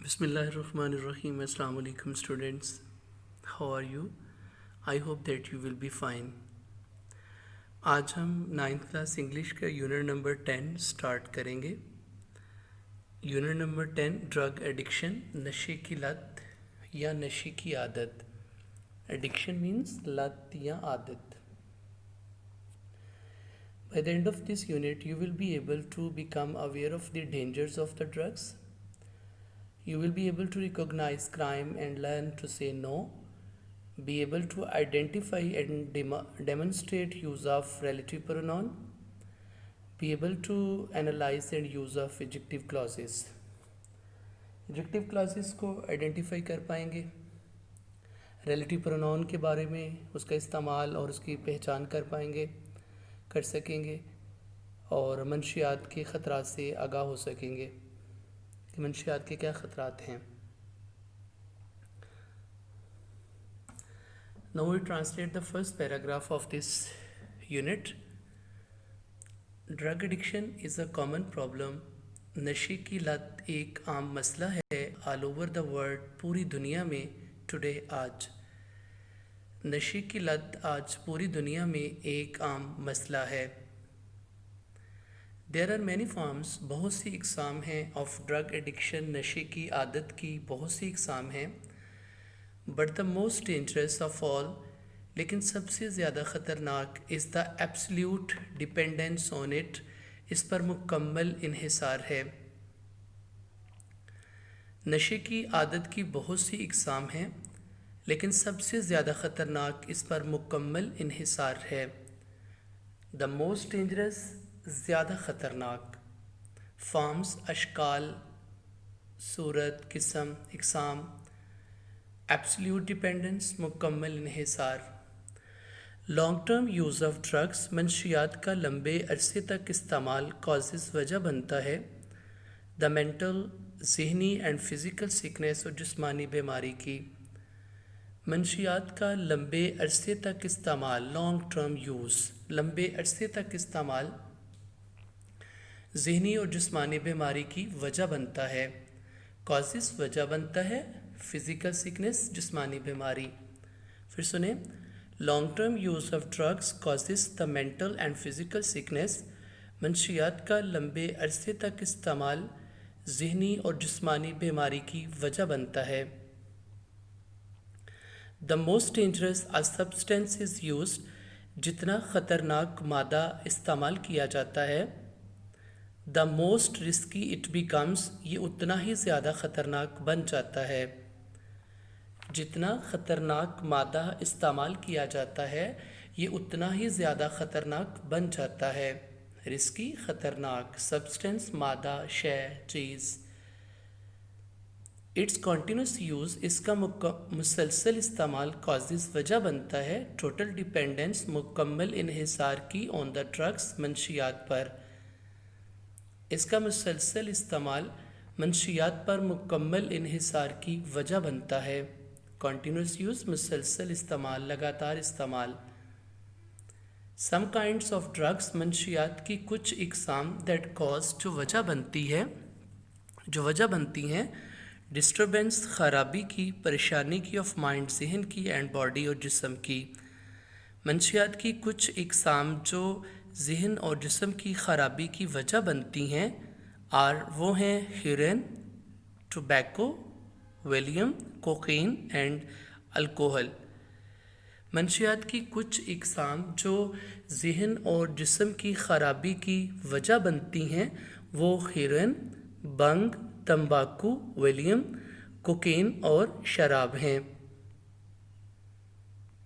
Bismillahirrahmanirrahim. Assalamu alaikum students. How are you? I hope that you will be fine. आज हम 9th class English का unit number 10 start करेंगे. Unit number 10 drug addiction, नशे की लत या नशे की आदत. एडिक्शन मीन्स लत या आदत. By the end of this unit, you will be able to become aware of the dangers of the drugs. You will be able to recognize crime and learn to say no, be able to identify and demonstrate use of relative pronoun, be able to analyze and use of adjective clauses. Adjective clauses को identify कर पाएंगे, relative pronoun के बारे में उसका इस्तेमाल और उसकी पहचान कर सकेंगे और मंशियात के ख़तरात से आगाह हो सकेंगे कि मंशियात के क्या ख़तरात हैं. Now we translate the first paragraph of this unit. Drug addiction is a common problem. नशे की लत एक आम मसला है all over the world, पूरी दुनिया में. today आज नशे की लत आज पूरी दुनिया में एक आम मसला है. There are many forms, बहुत सी इकसाम हैं of drug addiction, नशे की आदत की बहुत सी इकसाम हैं. But the most dangerous of all, लेकिन सबसे ज़्यादा ख़तरनाक is the absolute dependence on it, इस पर मुकम्मल इन्हिसार है. नशे की आदत की बहुत सी इकसाम हैं लेकिन सबसे ज़्यादा ख़तरनाक इस पर मुकम्मल इन्हिसार है. The most dangerous, ज़्यादा ख़तरनाक. फॉर्म्स, अशकाल, सूरत, किस्म, इकसाम. एब्सोल्यूट डिपेंडेंस, मुकम्मल इन्हिसार. Long term use of drugs, मंशियात का लंबे अरसे तक इस्तेमाल कॉजेज़ वजह बनता है. द मेंटल, ज़हनी एंड फ़िज़िकल सिकनेस और जिस्मानी बीमारी की. मंशियात का लंबे अरसे तक इस्तेमाल, लॉन्ग टर्म यूज़, लंबे अरसे तक इस्तेमाल ज़हनी और जिस्मानी बीमारी की वजह बनता है. कॉजेज़ वजह बनता है, फ़िज़िकल सिकनेस, जिस्मानी बीमारी. फिर सुने. Long term use of drugs causes the mental and physical sickness, मंशियात का लंबे अरसे तक इस्तेमाल ज़हनी और जिस्मानी बीमारी की वजह बनता है. The most dangerous a substance is used, जितना ख़तरनाक मादा इस्तेमाल किया जाता है. The most risky it becomes, ये उतना ही ज़्यादा ख़तरनाक बन जाता है. जितना ख़तरनाक मादा इस्तेमाल किया जाता है ये उतना ही ज़्यादा ख़तरनाक बन जाता है. रिस्की, ख़तरनाक. सब्सटेंस, मादा, शय, चीज़. इट्स कॉन्टीन्यूस यूज़, इसका मुसलसल इस्तेमाल कॉजेज़ वजह बनता है. टोटल डिपेंडेंस, मुकम्मल इन्हिसार की ऑन द ड्रग्स, मंशियात पर. इसका मुसलसल इस्तेमाल मंशियात पर मुकम्मल इन्हिसार की वजह बनता है. कॉन्टीन्यूस यूज़, मुसलसल इस्तेमाल, लगातार इस्तेमाल. सम काइंड्स ऑफ ड्रग्स, मंशियात की कुछ इकसाम दैट कॉज, जो वजह बनती हैं डिस्टर्बेंस, ख़राबी की, परेशानी की, ऑफ माइंड, जहन की, एंड बॉडी और जिस्म की. मंशियात की कुछ इकसाम जो जहन और जिस्म की ख़राबी की वजह बनती हैं वो हैं heroin, tobacco, valium, cocaine and alcohol. मंशियात की कुछ इकसाम जो जहन और जिस्म की ख़राबी की वजह बनती हैं वो हेरोइन, बंग, तंबाकू, वेलियम, कोकीन और शराब हैं.